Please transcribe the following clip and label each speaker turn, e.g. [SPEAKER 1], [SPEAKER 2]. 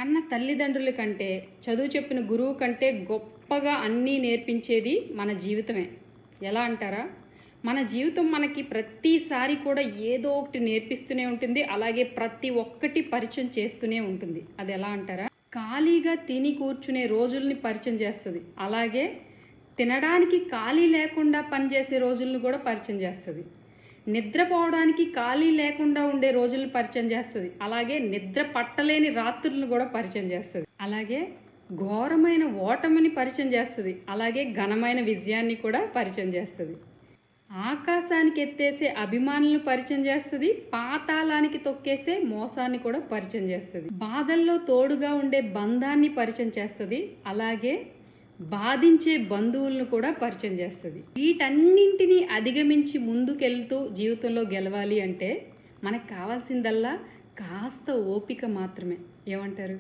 [SPEAKER 1] కన్న తల్లిదండ్రుల కంటే, చదువు చెప్పిన గురువు కంటే గొప్పగా అన్నీ నేర్పించేది మన జీవితమే. ఎలా అంటారా? మన జీవితం మనకి ప్రతిసారి కూడా ఏదో ఒకటి నేర్పిస్తూనే ఉంటుంది. అలాగే ప్రతి ఒక్కటి పరిచయం చేస్తూనే ఉంటుంది. అది ఎలా అంటారా? ఖాళీగా తిని కూర్చునే రోజుల్ని పరిచయం చేస్తుంది. అలాగే తినడానికి ఖాళీ లేకుండా పనిచేసే రోజులను కూడా పరిచయం చేస్తుంది. నిద్రపోవడానికి ఖాళీ లేకుండా ఉండే రోజులను పరిచయం చేస్తుంది. అలాగే నిద్ర పట్టలేని రాత్రులను కూడా పరిచయం చేస్తుంది. అలాగే ఘోరమైన ఓటమిని పరిచయం చేస్తుంది. అలాగే ఘనమైన విజయాన్ని కూడా పరిచయం చేస్తుంది. ఆకాశానికి ఎత్తేసే అభిమానులను పరిచయం చేస్తుంది. పాతాళానికి తొక్కేసే మోసాన్ని కూడా పరిచయం చేస్తుంది. బాధల్లో తోడుగా ఉండే బంధాన్ని పరిచయం చేస్తుంది. అలాగే బాధించే బంధువులను కూడా పరిచయం చేస్తుంది. వీటన్నింటినీ అధిగమించి ముందుకెళ్తూ జీవితంలో గెలవాలి అంటే మనకు కావాల్సిందల్లా కాస్త ఓపిక మాత్రమే. ఏమంటారు?